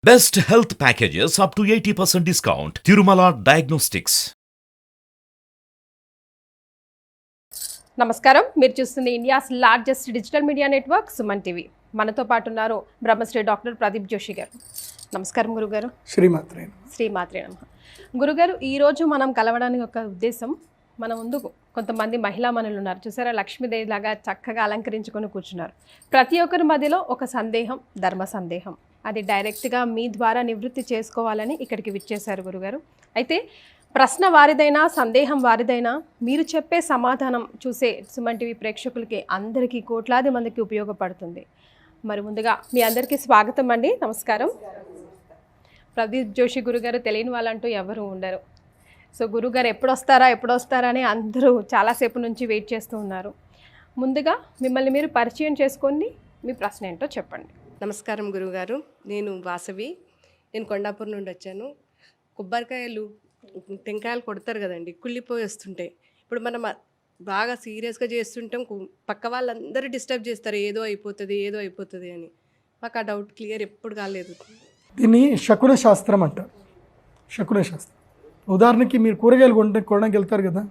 Best health packages up to 80% discount. Tirumala Diagnostics. నమస్కారం, మీరు చూస్తుంది India's largest digital media network Suman TV. మనతో పాటు ఉన్నారు బ్రహ్మశ్రీ డాక్టర్ ప్రదీప్ జోషి గారు. నమస్కారం గురుగారు. శ్రీమాత్రే నమః. గురుగారు, ఈరోజు మనం కలవడానికి ఒక ఉద్దేశం, మన ముందుకు కొంతమంది మహిళా మనులు ఉన్నారు చూసారా, లక్ష్మీదేవి లాగా చక్కగా అలంకరించుకొని కూర్చున్నారు. ప్రతి ఒక్కరి మధ్యలో ఒక సందేహం, ధర్మ సందేహం, అది డైరెక్ట్గా మీ ద్వారా నివృత్తి చేసుకోవాలని ఇక్కడికి విచ్చేశారు గురుగారు. అయితే ప్రశ్న వారిదైనా సందేహం వారిదైనా మీరు చెప్పే సమాధానం చూసే సుమన్ టీవీ ప్రేక్షకులకి అందరికీ కోట్లాది మందికి ఉపయోగపడుతుంది. మరి ముందుగా మీ అందరికీ స్వాగతం అండి. నమస్కారం. ప్రదీప్ జోషి గురుగారు తెలియని వాళ్ళంటూ ఎవరు ఉండరు. సో గురుగారు ఎప్పుడు వస్తారా అని అందరూ చాలాసేపు నుంచి వెయిట్ చేస్తూ ఉన్నారు. ముందుగా మిమ్మల్ని మీరు పరిచయం చేసుకోండి, మీ ప్రశ్న ఏంటో చెప్పండి. నమస్కారం గురుగారు, నేను వాసవి. నేను కొండాపూర్ నుండి వచ్చాను. కొబ్బరికాయలు టెంకాయలు కొడతారు కదండి, కుళ్ళిపోయి వస్తుంటాయి. ఇప్పుడు మనం బాగా సీరియస్గా చేస్తుంటాం, పక్క వాళ్ళందరూ డిస్టర్బ్ చేస్తారు, ఏదో అయిపోతుంది అని. మాకు ఆ డౌట్ క్లియర్ ఎప్పుడు కాలేదు. దీన్ని శకున శాస్త్రం అంటారు. శకున శాస్త్రం ఉదాహరణకి మీరు కూరగాయలు కొనడానికి వెళ్తారు కదా,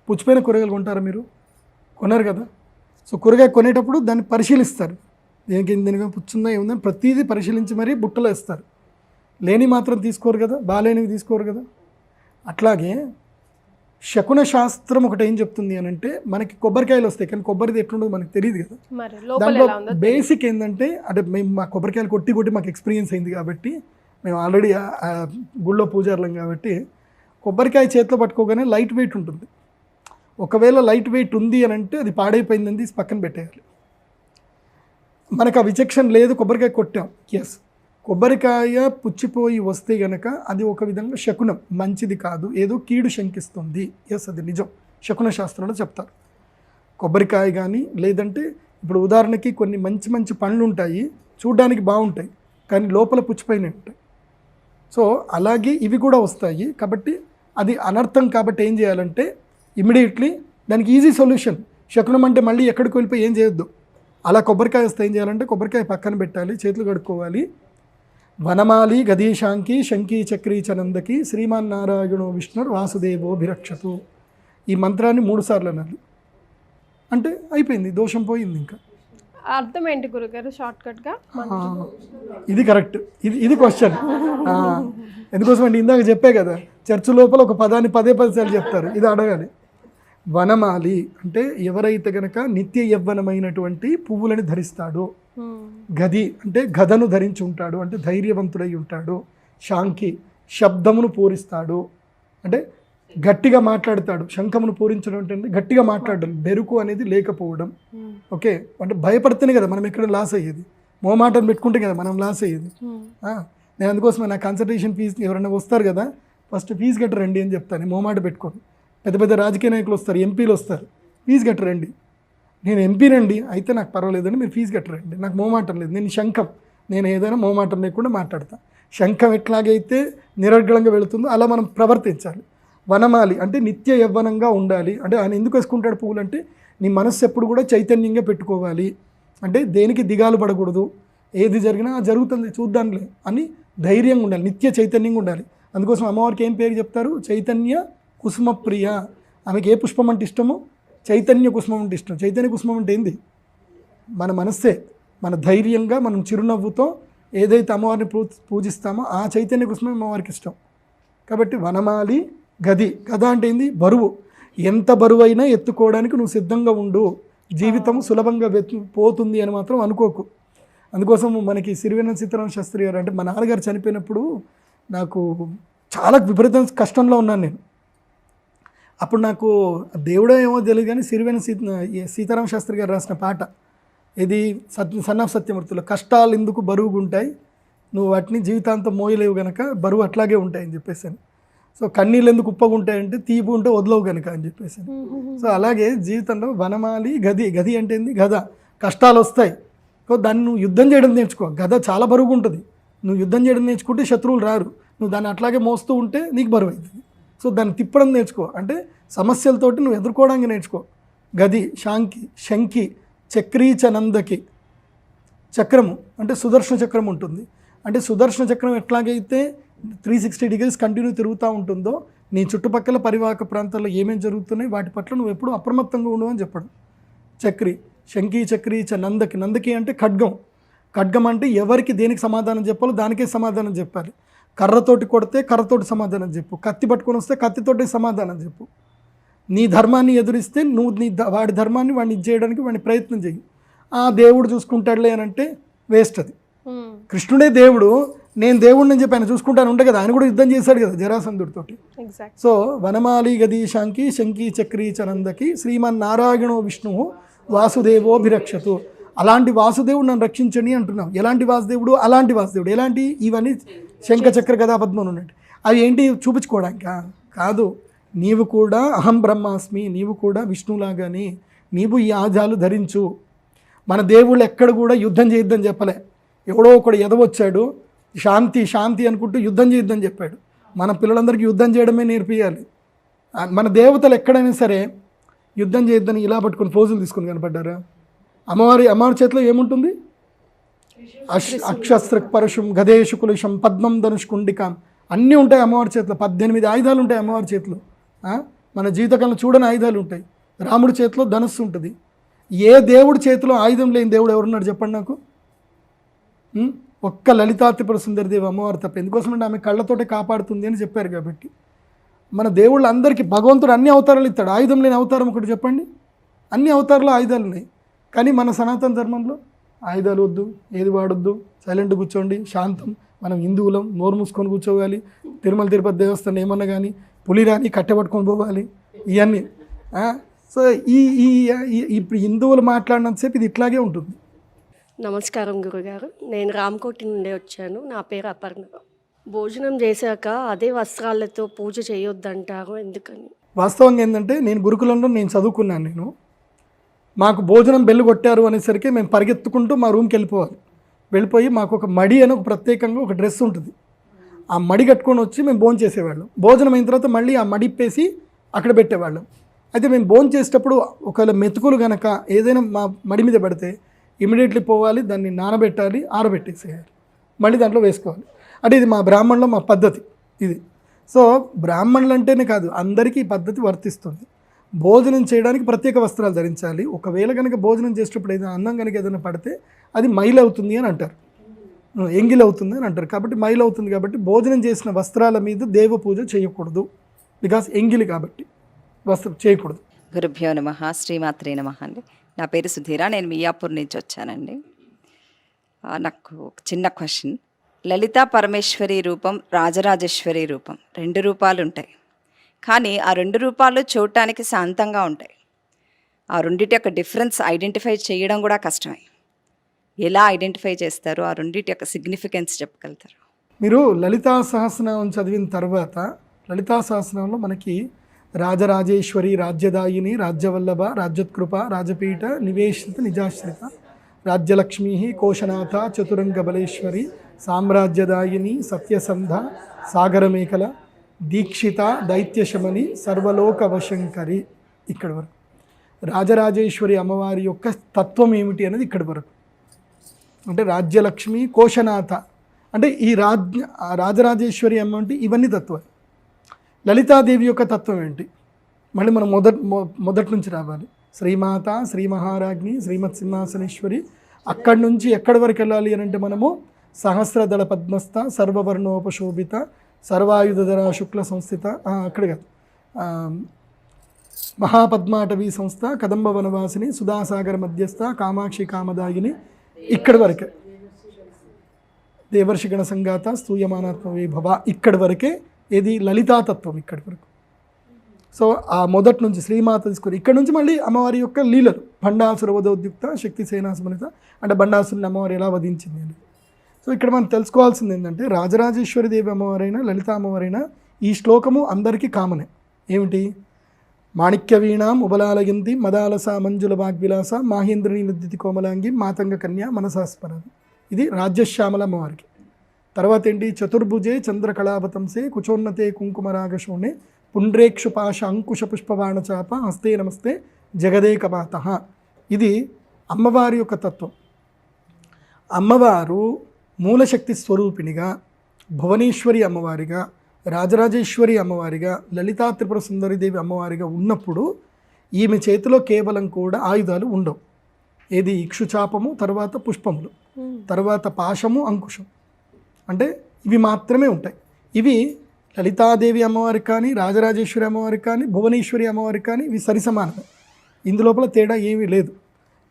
పుచ్చిపోయిన కూరగాయలు కొంటారా? మీరు కొనరు కదా. సో కూరగాయ కొనేటప్పుడు దాన్ని పరిశీలిస్తారు, దీనికి పుచ్చుందా ఏముందని ప్రతిదీ పరిశీలించి మరీ బుట్టలో వేస్తారు. లేని మాత్రం తీసుకోరు కదా, బాగాలేనివి తీసుకోరు కదా. అట్లాగే శకున శాస్త్రం ఒకటి ఏం చెప్తుంది అని అంటే, మనకి కొబ్బరికాయలు వస్తాయి కానీ కొబ్బరిది ఎట్లుండదు మనకు తెలియదు కదా. దాంట్లో బేసిక్ ఏంటంటే, అంటే మేము మా కొబ్బరికాయలు కొట్టి మాకు ఎక్స్పీరియన్స్ అయింది కాబట్టి, మేము ఆల్రెడీ గుళ్ళో పూజారులం కాబట్టి, కొబ్బరికాయ చేతిలో పట్టుకోగానే లైట్ వెయిట్ ఉంటుంది. ఒకవేళ లైట్ వెయిట్ ఉంది అని అంటే అది పాడైపోయిందని తీసి పక్కన పెట్టేయాలి. మనకు ఆ విచక్షణ లేదు, కొబ్బరికాయ కొట్టాం, ఎస్, కొబ్బరికాయ పుచ్చిపోయి వస్తే గనక అది ఒక విధంగా శకునం, మంచిది కాదు, ఏదో కీడు శంకిస్తుంది. ఎస్, అది నిజం, శకున శాస్త్రంలో చెప్తారు. కొబ్బరికాయ కానీ లేదంటే ఇప్పుడు ఉదాహరణకి కొన్ని మంచి పండ్లు ఉంటాయి, చూడ్డానికి బాగుంటాయి కానీ లోపల పుచ్చిపోయినవి ఉంటాయి. సో అలాగే ఇవి కూడా వస్తాయి కాబట్టి అది అనర్థం. కాబట్టి ఏం చేయాలంటే ఇమ్మీడియట్లీ దానికి ఈజీ సొల్యూషన్. శకునం అంటే మళ్ళీ ఎక్కడికి వెళ్ళిపోయి ఏం చేయొద్దు. అలా కొబ్బరికాయ వస్తే ఏం చేయాలంటే కొబ్బరికాయ పక్కన పెట్టాలి, చేతులు కడుక్కోవాలి. వనమాలి గదీశాంకి శంకీ చక్రీ చనందకి శ్రీమన్నారాయణో విష్ణుర్ వాసుదేవో భిరక్షతు. ఈ మంత్రాన్ని 3 సార్లు అనాలి. అంటే అయిపోయింది, దోషం పోయింది. ఇంకా అర్థం ఏంటి గురుగారు షార్ట్కట్గా? ఇది కరెక్ట్, ఇది క్వశ్చన్. ఎందుకోసం అంటే ఇందాక చెప్పే కదా, చర్చ్ లోపల ఒక పదాన్ని 10 సార్లు చెప్తారు, ఇది అడగాలి. వనమాలి అంటే ఎవరైతే గనక నిత్య యవ్వనమైనటువంటి పువ్వులని ధరిస్తాడో, గది అంటే గదను ధరించి ఉంటాడు, అంటే ధైర్యవంతుడై ఉంటాడు. శాంకి శబ్దమును పూరిస్తాడు, అంటే గట్టిగా మాట్లాడతాడు. శంఖమును పూరించడం అంటే గట్టిగా మాట్లాడడం, బెరుకు అనేది లేకపోవడం. ఓకే, అంటే భయపడితేనే కదా మనం ఎక్కడ లాస్ అయ్యేది, మోమాటం పెట్టుకుంటే కదా మనం లాస్ అయ్యేది. నేను అందుకోసమే నా కన్సల్టేషన్ ఫీజు ఎవరైనా వస్తారు కదా, ఫస్ట్ ఫీజు కట్టరండి అని చెప్తాను, మోమాట పెట్టుకోండి. పెద్ద రాజకీయ నాయకులు వస్తారు, ఎంపీలు వస్తారు, ఫీజు కట్టరండి. నేను ఎంపీనండి, అయితే నాకు పర్వాలేదండి, మీరు ఫీజు కట్టరండి, నాకు మోమాటం లేదు, నేను శంఖం, నేను ఏదైనా మోమాటం లేకుండా మాట్లాడతాను. శంఖం ఎట్లాగైతే నిరర్గళంగా వెళుతుందో అలా మనం ప్రవర్తించాలి. వనమాలి అంటే నిత్య యవ్వనంగా ఉండాలి. అంటే ఆయన ఎందుకు వేసుకుంటాడు పువ్వులు అంటే, నీ మనస్సు ఎప్పుడు కూడా చైతన్యంగా పెట్టుకోవాలి, అంటే దేనికి దిగాలు పడకూడదు, ఏది జరిగినా జరుగుతుంది చూద్దాంలే అని ధైర్యంగా ఉండాలి, నిత్య చైతన్యంగా ఉండాలి. అందుకోసం అమ్మవారికి ఏం పేరు చెప్తారు? చైతన్య కుసుమప్రియ. ఆమెకి ఏ పుష్పం అంటే ఇష్టమో చైతన్య కుసుమం అంటే ఇష్టం. చైతన్య కుసుమం అంటే ఏంది? మన మనస్సే, మన ధైర్యంగా మనం చిరునవ్వుతో ఏదైతే అమ్మవారిని పూజిస్తామో ఆ చైతన్య కుసుమం అమ్మవారికి ఇష్టం. కాబట్టి వనమాలి గది. గద అంటే ఏంది? బరువు. ఎంత బరువు అయినా ఎత్తుకోవడానికి నువ్వు సిద్ధంగా ఉండు, జీవితం సులభంగా పోతుంది అని మాత్రం అనుకోకు. అందుకోసం మనకి సిరివెన్నెల సీతారామ శాస్త్రి గారు, అంటే మా నాన్నగారు చనిపోయినప్పుడు నాకు చాలా విపరీత కష్టంలో ఉన్నాను నేను. అప్పుడు నాకు దేవుడో ఏమో తెలియదు కానీ సిరివెన్నెల సీతారామ శాస్త్రి గారు రాసిన పాట, ఇది సన్ ఆఫ్ సత్యమూర్తిలో, కష్టాలు ఎందుకు బరువుగా ఉంటాయి, నువ్వు వాటిని జీవితాంతం మోయలేవు కనుక బరువు అట్లాగే ఉంటాయని చెప్పేసాను. సో కన్నీళ్ళు ఎందుకు ఉప్పగుంటాయంటే తీపి ఉంటే వదలవు కనుక అని చెప్పేసాను. సో అలాగే జీవితంలో వనమాలి గది. గది అంటే ఏంది? గద. కష్టాలు వస్తాయి, దాన్ని నువ్వు యుద్ధం చేయడం నేర్చుకో. గద చాలా బరువుగా ఉంటుంది, నువ్వు యుద్ధం చేయడం నేర్చుకుంటే శత్రువులు రారు, నువ్వు దాన్ని అట్లాగే మోస్తూ ఉంటే నీకు బరువు అవుతుంది. సో దాన్ని తిప్పడం నేర్చుకో, అంటే సమస్యలతోటి నువ్వు ఎదుర్కోవడానికి నేర్చుకో. గది. శాంకి శంకి చక్రీ చనందకి. చక్రము అంటే సుదర్శన చక్రం ఉంటుంది, అంటే సుదర్శన చక్రం ఎట్లాగైతే 360 డిగ్రీస్ కంటిన్యూ తిరుగుతూ ఉంటుందో నీ చుట్టుపక్కల పరివాహక ప్రాంతాల్లో ఏమేమి జరుగుతున్నాయి వాటి పట్ల నువ్వు ఎప్పుడు అప్రమత్తంగా ఉండవు అని చెప్పడం. చక్రి శంఖీ చక్రీ చ నందకి, నందకి అంటే ఖడ్గం. ఖడ్గం అంటే ఎవరికి దేనికి సమాధానం చెప్పాలో దానికే సమాధానం చెప్పాలి. కర్రతోటి కొడితే కర్రతోటి సమాధానం చెప్పు, కత్తి పట్టుకొని వస్తే కత్తితోటి సమాధానం చెప్పు. నీ ధర్మాన్ని ఎదురిస్తే నువ్వు వాడి ధర్మాన్ని వాడిని ఇచ్చేయడానికి వాడిని ప్రయత్నం చెయ్యి. ఆ దేవుడు చూసుకుంటాడులే అని అంటే వేస్ట్. అది కృష్ణుడే దేవుడు, నేను దేవుడిని అని చెప్పి ఆయన చూసుకుంటాను ఉంటే కదా, ఆయన కూడా యుద్ధం చేశాడు కదా జరాసంధుడితోటి. సో వనమాలి గదీశాంకి శంఖీ చక్రీ చనందకి శ్రీమన్నారాయణో విష్ణువు వాసుదేవోభిరక్షతు. అలాంటి వాసుదేవుడు నన్ను రక్షించండి అంటున్నాం. ఎలాంటి వాసుదేవుడు? అలాంటి వాసుదేవుడు. ఎలాంటి? ఇవన్నీ శంఖ చక్ర గదా పద్మం ఉన్నట్టు. అవి ఏంటి చూపించుకోవడానికా? కాదు. నీవు కూడా అహం బ్రహ్మాస్మి, నీవు కూడా విష్ణులాగాని నీవు ఈ ఆయుధాలు ధరించు. మన దేవుళ్ళు ఎక్కడ కూడా యుద్ధం చేయొద్దని చెప్పలే. ఎవడో ఒకడు ఎదవచ్చాడు శాంతి శాంతి అనుకుంటూ యుద్ధం చేయొద్దని చెప్పాడు. మన పిల్లలందరికీ యుద్ధం చేయడమే నేర్పియాలి. మన దేవతలు ఎక్కడైనా సరే యుద్ధం చేయొద్దని ఇలా పట్టుకొని పోజులు తీసుకొని కనపడ్డారా? అమ్మవారి చేతిలో ఏముంటుంది? అక్షస్త్ర పరశుం గదేశు కులుషం పద్మం ధనుష్కుండికాం అన్నీ ఉంటాయి అమ్మవారి చేతిలో. 18 ఆయుధాలు ఉంటాయి అమ్మవారి చేతిలో. మన జీవితకాలంలో చూడని ఆయుధాలు ఉంటాయి. రాముడి చేతిలో ధనుస్సు ఉంటుంది. ఏ దేవుడి చేతిలో ఆయుధం లేని దేవుడు ఎవరున్నాడు చెప్పండి నాకు? ఒక్క లలితా త్రిపుర సుందరిదేవి అమ్మవారు తప్ప. ఎందుకోసమంటే ఆమె కళ్ళతోటే కాపాడుతుంది అని చెప్పారు. కాబట్టి మన దేవుళ్ళు అందరికీ భగవంతుడు అన్ని అవతారాలు ఇస్తాడు. ఆయుధం లేని అవతారం ఒకటి చెప్పండి. అన్ని అవతారాలు ఆయుధాలు ఉన్నాయి. కానీ మన సనాతన ధర్మంలో ఆయుధాలు వద్దు, ఏది వాడొద్దు, సైలెంట్ కూర్చోండి, శాంతం, మనం హిందువులం, నోరు మూసుకొని కూర్చోవాలి, తిరుమల తిరుపతి దేవస్థానం ఏమన్నా కానీ పులిరాని కట్టెపట్టుకొని పోవాలి, ఇవన్నీ. సో ఇప్పుడు హిందువులు మాట్లాడినంతసేపు ఇది ఇట్లాగే ఉంటుంది. నమస్కారం గురుగారు, నేను రామకోటి నుండి వచ్చాను. నా పేరు అపర్ణ. భోజనం చేశాక అదే వస్త్రాలతో పూజ చేయొద్దంటారు, ఎందుకని? వాస్తవంగా ఏంటంటే నేను గురుకులంలో నేను చదువుకున్నాను. మాకు భోజనం బెల్లు కొట్టారు అనేసరికి మేము పరిగెత్తుకుంటూ మా రూమ్కి వెళ్ళిపోయి మాకు ఒక మడి అని ఒక ప్రత్యేకంగా ఒక డ్రెస్ ఉంటుంది. ఆ మడి కట్టుకొని వచ్చి మేము భోజనం చేసేవాళ్ళం. భోజనం అయిన తర్వాత మళ్ళీ ఆ మడి ఇప్పేసి అక్కడ పెట్టేవాళ్ళం. అయితే మేము భోజనం చేసేటప్పుడు ఒకవేళ మెతుకులు కనుక ఏదైనా మా మడి మీద పడితే ఇమీడియట్లీ పోవాలి, దాన్ని నానబెట్టాలి, ఆరబెట్టేసేయాలి, మళ్ళీ దాంట్లో వేసుకోవాలి. అంటే ఇది మా బ్రాహ్మణులో మా పద్ధతి ఇది. సో బ్రాహ్మణులు అంటేనే కాదు, అందరికీ ఈ పద్ధతి వర్తిస్తుంది. భోజనం చేయడానికి ప్రత్యేక వస్త్రాలు ధరించాలి. ఒకవేళ కనుక భోజనం చేసేటప్పుడు ఏదైనా అన్నం కనుక ఏదైనా పడితే అది మైలు అవుతుంది అని అంటారు, ఎంగిల్ అవుతుంది అని అంటారు. కాబట్టి మైలు అవుతుంది కాబట్టి భోజనం చేసిన వస్త్రాల మీద దేవ పూజ చేయకూడదు. బికాస్ ఎంగిలి కాబట్టి వస్త్రం చేయకూడదు. గురుభ్యో నమః, శ్రీమాత్రే నమః అండి. నా పేరు సుధీర, నేను మియాపూర్ నుంచి వచ్చానండి. నాకు ఒక చిన్న క్వశ్చన్. లలితా పరమేశ్వరి రూపం, రాజరాజేశ్వరి రూపం, 2 రూపాలు ఉంటాయి. కానీ ఆ 2 రూపాలు చూడటానికి శాంతంగా ఉంటాయి. ఆ రెండిటి యొక్క డిఫరెన్స్ ఐడెంటిఫై చేయడం కూడా కష్టమే. ఎలా ఐడెంటిఫై చేస్తారు? ఆ రెండిటి యొక్క సిగ్నిఫికెన్స్ చెప్పగలుగుతారు? మీరు లలితా సహస్రనామం చదివిన తర్వాత లలితా సహస్రనామంలో మనకి రాజరాజేశ్వరి, రాజ్యదాయిని, రాజ్యవల్లభ, రాజ్యోత్కృప, రాజపీఠ, నివేశిత, నిజాశ్రిత, రాజ్యలక్ష్మీ, కోశనాథ, చతురంగ బలేశ్వరి, సామ్రాజ్యదాయిని, సత్యసంధ, సాగరమేఖల, దీక్షిత, దైత్యశమని, సర్వలోక వశంకరి. ఇక్కడి వరకు రాజరాజేశ్వరి అమ్మవారి యొక్క తత్వం ఏమిటి అనేది ఇక్కడి వరకు. అంటే రాజ్యలక్ష్మి, కోశనాథ అంటే ఈ రాజరాజేశ్వరి అమ్మ అంటే ఇవన్నీ తత్వాలు. లలితాదేవి యొక్క తత్వం ఏంటి? మళ్ళీ మనం మొదటి నుంచి రావాలి. శ్రీమాత, శ్రీ మహారాజ్ఞి, శ్రీమత్ సింహాసనేశ్వరి. అక్కడి నుంచి ఎక్కడి వరకు వెళ్ళాలి అని అంటే మనము సహస్రదళ పద్మస్థ, సర్వవర్ణోపశోభిత, సర్వాయుధర శుక్ల సంస్థిత, అక్కడ కాదు, మహాపద్మాటవీ సంస్థ, కదంబ వనవాసిని, సుధాసాగర మధ్యస్థ, కామాక్షి కామదాయిని. ఇక్కడి వరకే దేవర్షి గణ సంగాత, స్తూయమానాత్మ వైభవ. ఇక్కడి వరకే ఇది లలితాతత్వం. ఇక్కడి వరకు. సో ఆ మొదటి నుంచి శ్రీమాత తీసుకొని ఇక్కడ నుంచి మళ్ళీ అమ్మవారి యొక్క లీలలు. భండాసుర వధోద్యుక్త, శక్తి సేనాసమనిత అంటే భండాసురుని అమ్మవారు ఎలా వధించింది అని. సో ఇక్కడ మనం తెలుసుకోవాల్సింది ఏంటంటే రాజరాజేశ్వరి దేవి అమ్మవారైనా లలిత అమ్మవారైనా ఈ శ్లోకము అందరికీ కామనే. ఏమిటి? మాణిక్య వీణాం ఉబలాలయంతి మదాలస మంజుల వాగ్విలాస మాహేంద్రిని నిద్దితి కోమలాంగి మాతంగ కన్యా మనసాస్పరది. ఇది రాజ్యశ్యామల అమ్మవారికి. తర్వాత ఏంటి? చతుర్భుజే చంద్రకళావతంసే కుచోన్నతే కుంకుమరాగశోణే పుండ్రేక్షు పాశ అంకుశ పుష్పబాణచాప హస్తే నమస్తే జగదేకమాత. ఇది అమ్మవారి యొక్క తత్వం. అమ్మవారు మూలశక్తి స్వరూపిణిగా, భువనేశ్వరి అమ్మవారిగా, రాజరాజేశ్వరి అమ్మవారిగా, లలితా త్రిపుర సుందరిదేవి అమ్మవారిగా ఉన్నప్పుడు ఈమె చేతిలో కేవలం కూడా ఆయుధాలు ఉండవు. ఏది ఇక్షుచాపము, తర్వాత పుష్పములు, తర్వాత పాశము, అంకుశం, అంటే ఇవి మాత్రమే ఉంటాయి. ఇవి లలితాదేవి అమ్మవారికి కానీ, రాజరాజేశ్వరి అమ్మవారికి కానీ, భువనేశ్వరి అమ్మవారికి కానీ ఇవి సరిసమానమే. ఇందులోపల తేడా ఏమీ లేదు.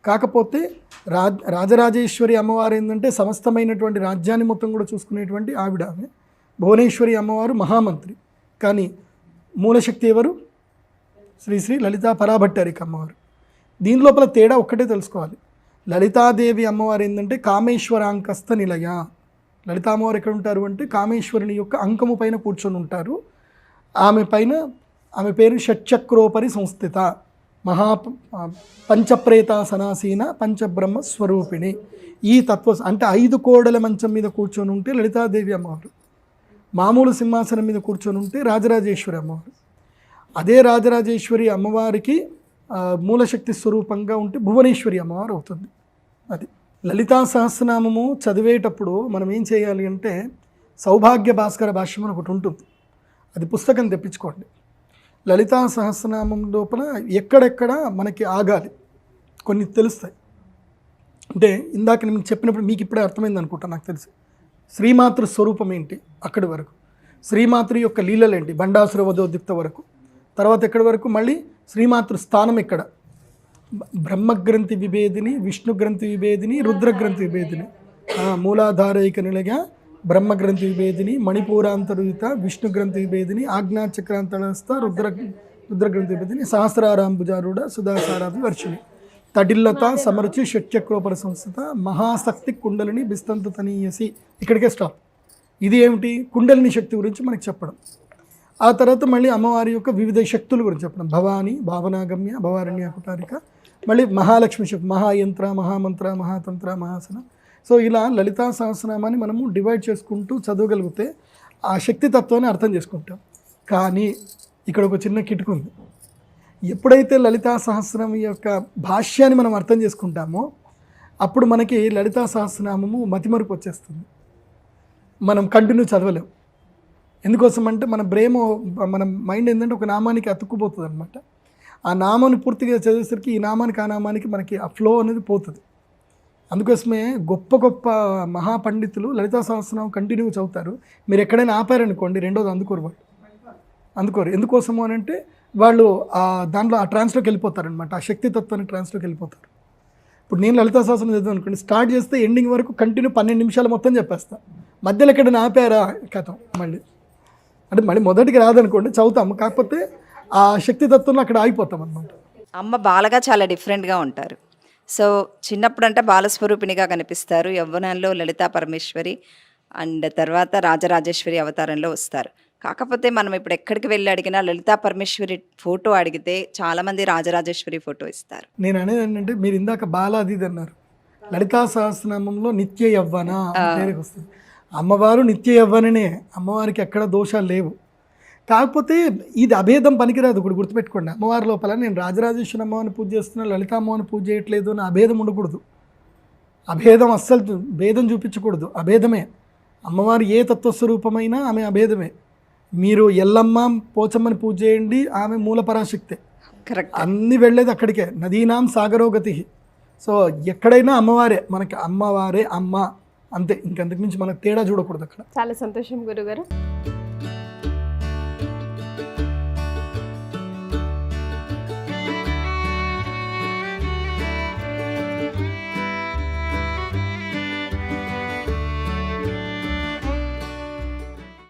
కాకపోతే రాజరాజేశ్వరి అమ్మవారు ఏంటంటే సమస్తమైనటువంటి రాజ్యాన్ని మొత్తం కూడా చూసుకునేటువంటి ఆవిడ ఆమె. భువనేశ్వరి అమ్మవారు మహామంత్రి. కానీ మూలశక్తి ఎవరు? శ్రీ శ్రీ లలితా పరాభట్టారిక అమ్మవారు. దీని లోపల తేడా ఒక్కటే తెలుసుకోవాలి. లలితాదేవి అమ్మవారు ఏంటంటే కామేశ్వరాంకస్థ నిలయ. లలితా అమ్మవారు ఎక్కడ ఉంటారు అంటే కామేశ్వరుని యొక్క అంకము పైన కూర్చొని ఉంటారు. ఆమె పేరు షట్చక్రోపరి సంస్థిత, మహా పంచప్రేతాసనాసీన పంచబ్రహ్మ స్వరూపిణి. ఈ తత్వ అంటే 5 కోడల మంచం మీద కూర్చొని ఉంటే లలితాదేవి అమ్మవారు, మామూలు సింహాసనం మీద కూర్చొని ఉంటే రాజరాజేశ్వరి అమ్మవారు. అదే రాజరాజేశ్వరి అమ్మవారికి మూలశక్తి స్వరూపంగా ఉంటే భువనేశ్వరి అమ్మవారు అవుతుంది. అది లలితా సహస్రనామము చదివేటప్పుడు మనం ఏం చేయాలి అంటే సౌభాగ్య భాస్కర భాష్యం అని ఒకటి ఉంటుంది, అది పుస్తకం తెప్పించుకోండి. లలితా సహస్రనామం లోపల ఎక్కడెక్కడ మనకి ఆగాలి కొన్ని తెలుస్తాయి. అంటే ఇందాక నేను చెప్పినప్పుడు మీకు ఇప్పుడే అర్థమైంది అనుకుంటా, నాకు తెలిసి శ్రీమాతృ స్వరూపం ఏంటి అక్కడి వరకు, శ్రీమాతృ యొక్క లీలలు ఏంటి బండాసుర వధోద్యుక్త వరకు, తర్వాత ఎక్కడి వరకు మళ్ళీ శ్రీమాతృ స్థానం ఎక్కడ, బ్రహ్మగ్రంథి విభేదిని, విష్ణుగ్రంథి విభేదిని, రుద్రగ్రంథి విభేదిని, మూలాధారైక నిలగా బ్రహ్మగ్రంథి విభేదిని, మణిపూరాంతరుత విష్ణుగ్రంథి విభేదిని, ఆజ్ఞాచక్రాంతరస్థ రుద్రగ్రంథి విభేదిని, సహస్రారాంబుజారూఢ సుధాసారాది వర్షిణి, తడిల్లత సమరుచి షట్చక్రోపర సంస్థ, మహాశక్తి కుండలిని బిస్తంతు తనీయసి. ఇక్కడికే స్టాప్. ఇది ఏమిటి? కుండలిని శక్తి గురించి మనకి చెప్పడం. ఆ తర్వాత మళ్ళీ అమ్మవారి యొక్క వివిధ శక్తుల గురించి చెప్పడం. భవాని, భావనాగమ్య, భవారణ్య కుటారిక, మళ్ళీ మహాలక్ష్మి శక్తి, మహాయంత్ర, మహామంత్ర, మహాతంత్ర, మహాసన. సో ఇలా లలితా సహస్రనామాన్ని మనము డివైడ్ చేసుకుంటూ చదవగలిగితే ఆ శక్తి తత్వాన్ని అర్థం చేసుకుంటాం. కానీ ఇక్కడ ఒక చిన్న కిటుకు ఉంది. ఎప్పుడైతే లలితా సహస్రం యొక్క భాష్యాన్ని మనం అర్థం చేసుకుంటామో అప్పుడు మనకి లలితా సహస్రనామము మతిమరుపు వచ్చేస్తుంది, మనం కంటిన్యూ చదవలేము. ఎందుకోసం అంటే మన మైండ్ ఏంటంటే ఒక నామానికి అతుక్కుపోతుంది అనమాట. ఆ నామాన్ని పూర్తిగా చదివేసరికి ఈ నామానికి ఆ నామానికి మనకి ఆ ఫ్లో అనేది పోతుంది. అందుకోసమే గొప్ప గొప్ప మహాపండితులు లలితా సహస్రనామం కంటిన్యూ చదువుతారు. మీరు ఎక్కడైనా ఆపారనుకోండి రెండోది అందుకోరు. ఎందుకోసము అని అంటే వాళ్ళు దాంట్లో ఆ ట్రాన్స్లోకి వెళ్ళిపోతారనమాట, ఆ శక్తి తత్వానికి ట్రాన్స్లోకి వెళ్ళిపోతారు. ఇప్పుడు నేను లలితా సహస్రం చదివాను అనుకోండి, స్టార్ట్ చేస్తే ఎండింగ్ వరకు కంటిన్యూ 12 నిమిషాలు మొత్తం చెప్పేస్తా. మధ్యలో ఎక్కడైనా ఆపారా కథం మళ్ళీ మొదటికి రాదనుకోండి, చదువుతాము, కాకపోతే ఆ శక్తి తత్వంలో అక్కడ ఆగిపోతాం అనమాట. అమ్మ బాలగా చాలా డిఫరెంట్గా ఉంటారు. సో చిన్నప్పుడు అంటే బాలస్వరూపిణిగా కనిపిస్తారు, యవ్వనంలో లలితా పరమేశ్వరి, అండ్ తర్వాత రాజరాజేశ్వరి అవతారంలో వస్తారు. కాకపోతే మనం ఇప్పుడు ఎక్కడికి వెళ్ళి అడిగినా లలితా పరమేశ్వరి ఫోటో అడిగితే చాలామంది రాజరాజేశ్వరి ఫోటో ఇస్తారు. నేను అనేది ఏంటంటే మీరు ఇందాక బాలాది అన్నారు, లలితా సహస్రనామంలో నిత్య యవ్వన పేరుకి వస్తుంది. అమ్మవారు నిత్య యవ్వననే, అమ్మవారికి ఎక్కడ దోషాలు లేవు. కాకపోతే ఇది అభేదం పనికిరాదు. ఇప్పుడు గుర్తుపెట్టుకోండి, అమ్మవారి లోపల నేను రాజరాజేశ్వరి అమ్మవారిని పూజ చేస్తున్నా, లలితా అమ్మవారిని పూజ చేయట్లేదు అని అభేదం ఉండకూడదు. అభేదం అస్సలు భేదం చూపించకూడదు, అభేదమే. అమ్మవారు ఏ తత్వస్వరూపమైనా ఆమె అభేదమే. మీరు ఎల్లమ్మ పోచమ్మని పూజ చేయండి, ఆమె మూల పరాశక్తే. కరెక్ట్. అన్నీ వెళ్ళేది అక్కడికే, నదీనాం సాగరోగతి. సో ఎక్కడైనా అమ్మవారే, మనకి అమ్మవారే అమ్మ, అంతే. ఇంకంతకు మించి మనకు తేడా చూడకూడదు అక్కడ. చాలా సంతోషం గురుగారు.